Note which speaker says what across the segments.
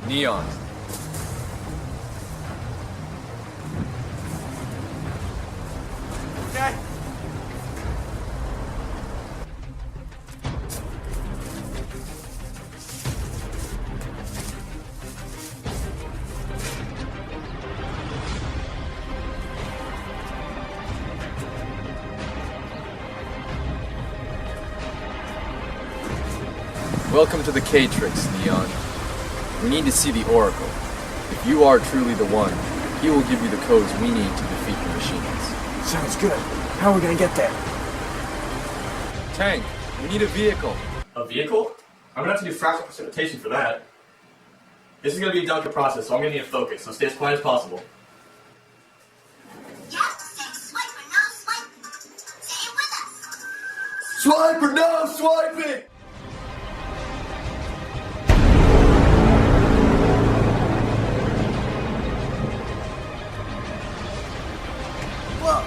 Speaker 1: Neon.
Speaker 2: Okay.
Speaker 1: Welcome to the K-TRIX, Neon. We need to see the Oracle. If you are truly the one, he will give you the codes we need to defeat the machines.
Speaker 2: Sounds good. How are we gonna get there?
Speaker 1: Tank, we need a vehicle.
Speaker 3: A vehicle? I'm gonna have to do fractional precipitation for that. This is gonna be a delicate process, so I'm gonna need to focus, so stay as quiet as possible.
Speaker 1: Swipe or no swiping!
Speaker 2: Whoa!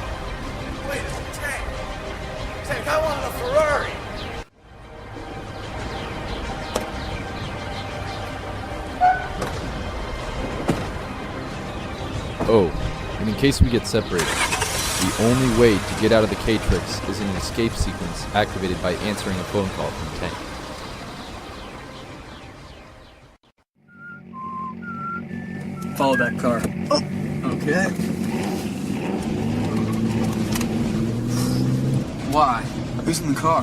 Speaker 2: Wait, it's a tank! Tank, I wanted a Ferrari!
Speaker 4: Oh, and in case we get separated, the only way to get out of the K-TRIX is in an escape sequence activated by answering a phone call from the tank.
Speaker 1: Follow that car. Oh, okay. Why? Who's in the car?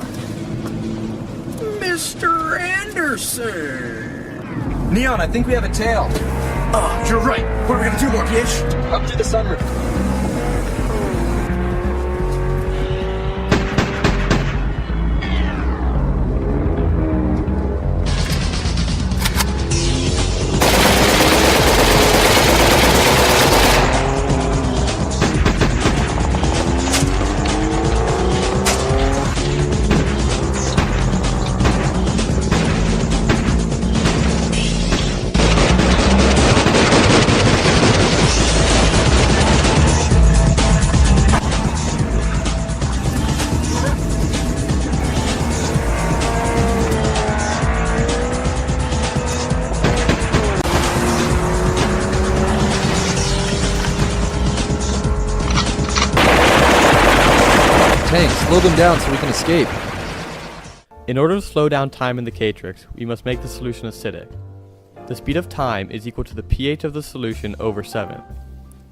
Speaker 2: Mr. Anderson!
Speaker 1: Neon, I think we have a tail.
Speaker 2: Oh, you're right. What are we gonna do, more PH?
Speaker 1: Up to the sunroof.
Speaker 4: Tank, slow them down so we can escape.
Speaker 5: In order to slow down time in the K-TRIX, we must make the solution acidic. The speed of time is equal to the pH of the solution over 7.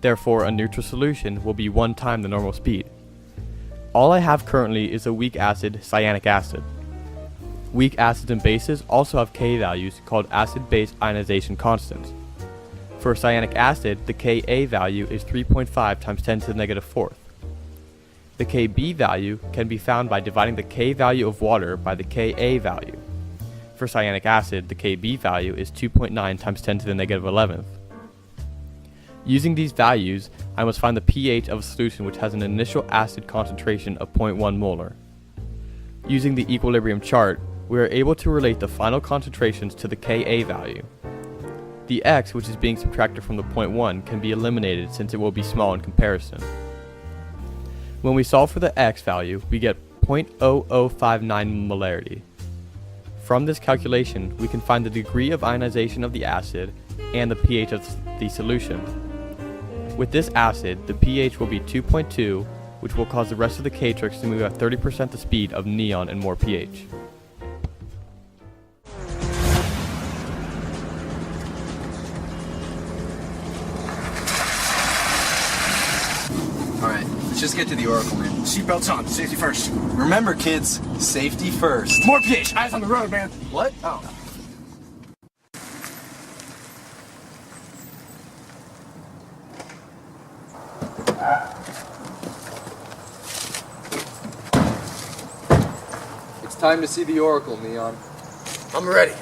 Speaker 5: Therefore, a neutral solution will be 1 time the normal speed. All I have currently is a weak acid, cyanic acid. Weak acids and bases also have K values called acid-base ionization constants. For cyanic acid, the Ka value is 3.5 times 10 to the negative 4th. The Kb value can be found by dividing the K value of water by the Ka value. For cyanic acid, the Kb value is 2.9 times 10 to the negative 11th. Using these values, I must find the pH of a solution which has an initial acid concentration of 0.1 molar. Using the equilibrium chart, we are able to relate the final concentrations to the Ka value. The x, which is being subtracted from the 0.1, can be eliminated since it will be small in comparison. When we solve for the x value, we get 0.0059 molarity. From this calculation, we can find the degree of ionization of the acid and the pH of the solution. With this acid, the pH will be 2.2, which will cause the rest of the K-TRIX to move at 30% the speed of Neon and more pH.
Speaker 1: Alright, let's just get to the Oracle, man.
Speaker 2: Seatbelts on. Safety first.
Speaker 1: Remember, kids, safety first.
Speaker 2: More PH. Eyes on the road, man.
Speaker 1: What?
Speaker 2: Oh.
Speaker 1: It's time to see the Oracle, Neon.
Speaker 2: I'm ready.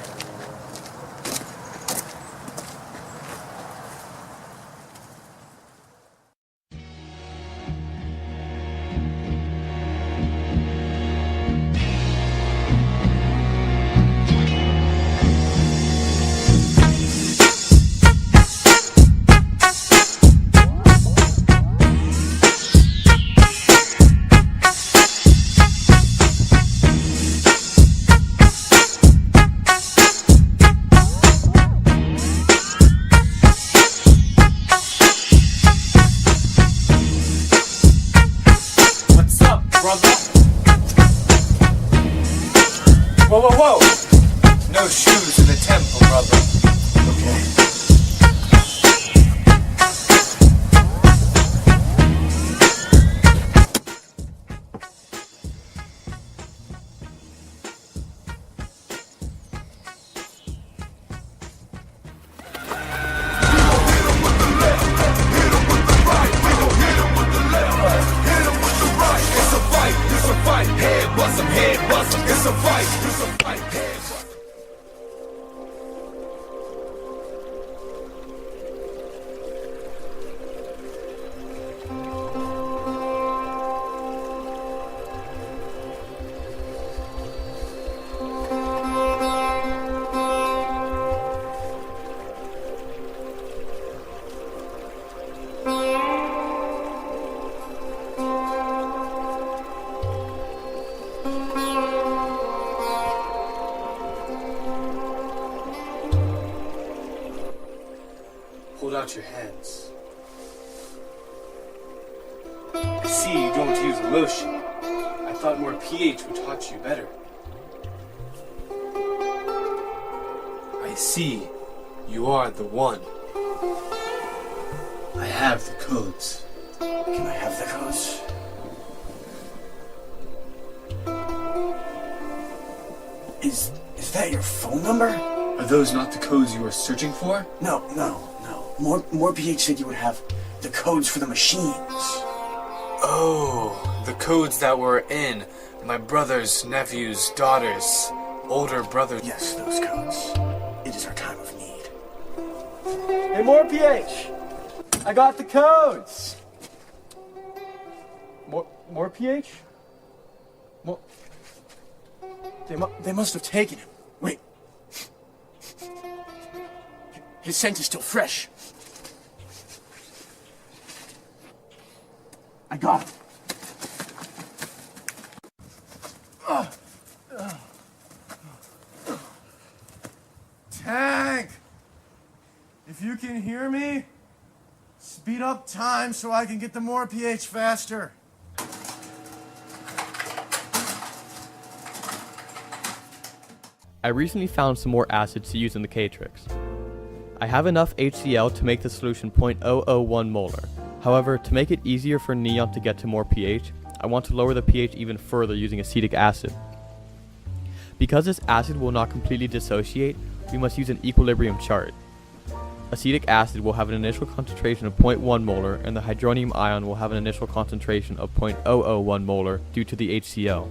Speaker 2: whoa, whoa, whoa! No shoes in the temple, brother. Okay. Hold out your hands. I see you don't use lotion. I thought more pH would touch you better. I see you are the one. I have the codes. Can I have the codes? Is that your phone number? Are those not the codes you were searching for? No. More PH said you would have the codes for the machines. Oh, the codes that were in my brother's, nephew's, daughter's, older brother. Yes, those codes. It is our time of need. Hey, more PH! I got the codes! More PH? More... They must have taken him. Wait. His scent is still fresh. I got it. Tank! If you can hear me, speed up time so I can get the more pH faster.
Speaker 5: I recently found some more acids to use in the K-TRIX. I have enough HCl to make the solution 0.001 molar. However, to make it easier for neon to get to more pH, I want to lower the pH even further using acetic acid. Because this acid will not completely dissociate, we must use an equilibrium chart. Acetic acid will have an initial concentration of 0.1 molar and the hydronium ion will have an initial concentration of 0.001 molar due to the HCl.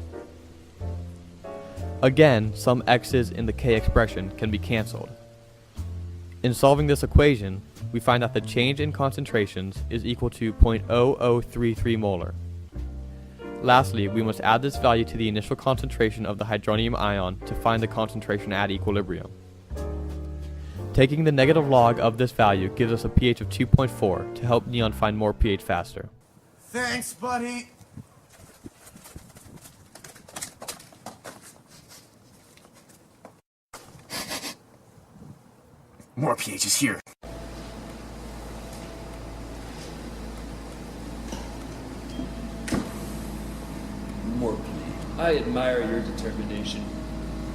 Speaker 5: Again, some x's in the K expression can be cancelled. In solving this equation, we find that the change in concentrations is equal to 0.0033 molar. Lastly, we must add this value to the initial concentration of the hydronium ion to find the concentration at equilibrium. Taking the negative log of this value gives us a pH of 2.4 to help neon find more pH faster.
Speaker 2: Thanks, buddy. More pH is here.
Speaker 6: Morphe, I admire your determination,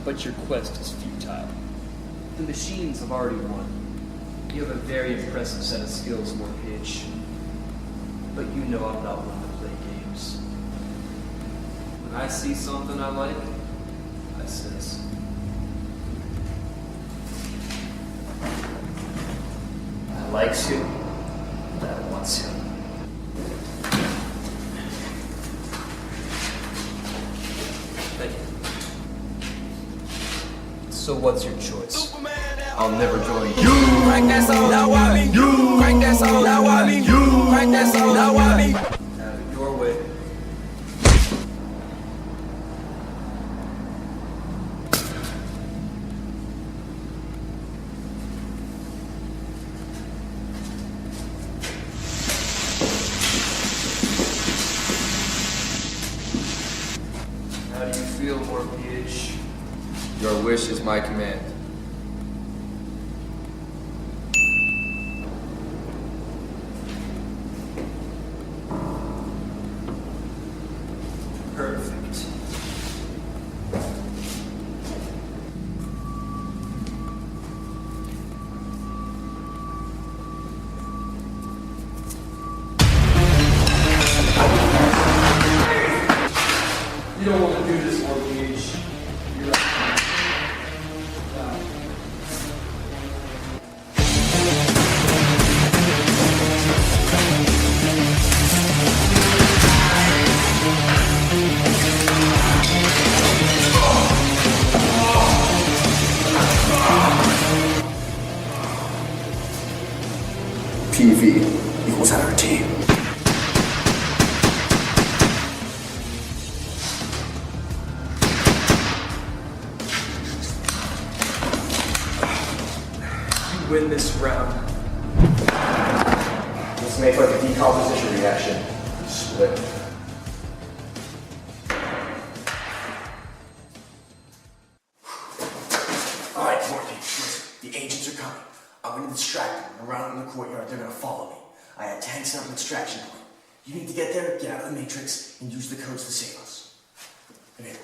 Speaker 6: but your quest is futile. The machines have already won. You have a very impressive set of skills, Morphe, but you know I'm not one to play games. When I see something I like, I says, that likes you, that wants you. Thank you. So what's your choice?
Speaker 1: I'll never join you.
Speaker 2: Crank that song, now I mean you. Crank that song, now I mean you. Crank that song, now I mean.
Speaker 6: Have it your way. How do you feel, Morphe?
Speaker 1: Your wish is my command.
Speaker 6: Perfect.
Speaker 7: TV equals NRT.
Speaker 6: You win this round.
Speaker 2: Let's make like a decomposition reaction. Split.
Speaker 7: Alright, Morty, listen. The agents are coming. I'm gonna distract them. Around in the courtyard, they're gonna follow me. I had tanks at an extraction point. You need to get there, get out of the Matrix, and use the codes to save us. Okay.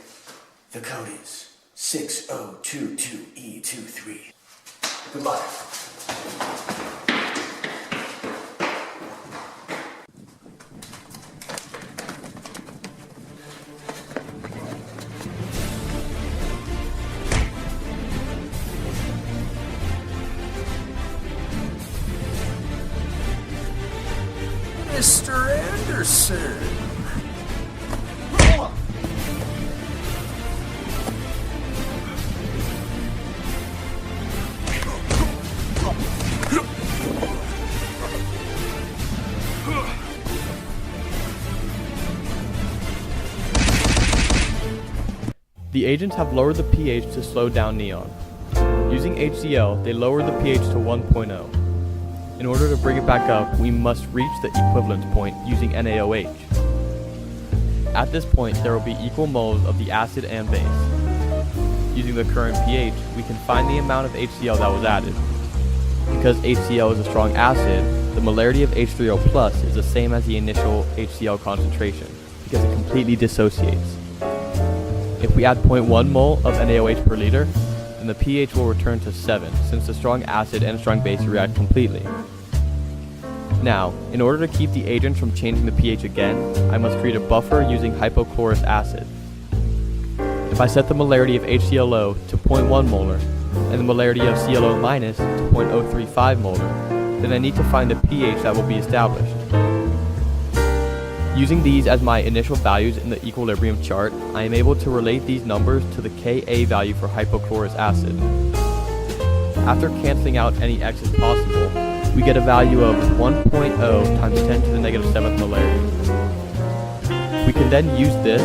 Speaker 7: The code is 6022E23. Goodbye.
Speaker 8: Mr. Anderson.
Speaker 5: The agents have lowered the pH to slow down Neon. Using HCl, they lowered the pH to 1.0. In order to bring it back up, we must reach the equivalence point using NaOH. At this point, there will be equal moles of the acid and base. Using the current pH, we can find the amount of HCl that was added. Because HCl is a strong acid, the molarity of H3O plus is the same as the initial HCl concentration, because it completely dissociates. If we add 0.1 mole of NaOH per liter, then the pH will return to 7, since the strong acid and strong base react completely. Now, in order to keep the agents from changing the pH again, I must create a buffer using hypochlorous acid. If I set the molarity of HClO to 0.1 molar, and the molarity of ClO minus to 0.035 molar, then I need to find the pH that will be established. Using these as my initial values in the equilibrium chart, I am able to relate these numbers to the Ka value for hypochlorous acid. After cancelling out any x's possible, we get a value of 1.0 times 10 to the negative 7th molarity. We can then use this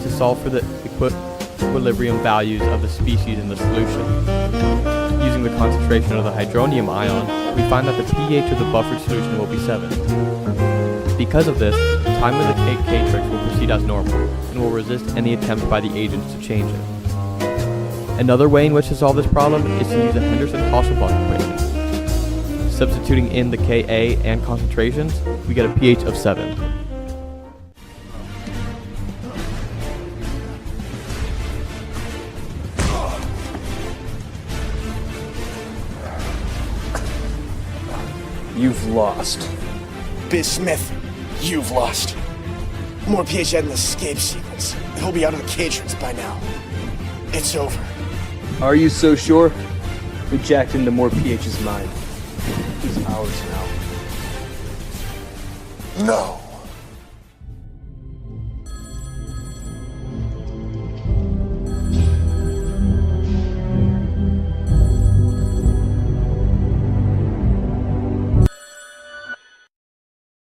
Speaker 5: to solve for the equilibrium values of the species in the solution. Using the concentration of the hydronium ion, we find that the pH of the buffered solution will be 7. Because of this, the time of the K-TRIX will proceed as normal, and will resist any attempt by the agents to change it. Another way in which to solve this problem is to use the Henderson-Hasselbalch equation. Substituting in the Ka and concentrations, we get a pH of 7.
Speaker 6: You've lost.
Speaker 7: Biz Smith, you've lost. More pH had an escape sequence. He'll be out of the K-TRIX by now. It's over.
Speaker 6: Are you so sure? We jacked into more pH is mine. He's ours now.
Speaker 7: No.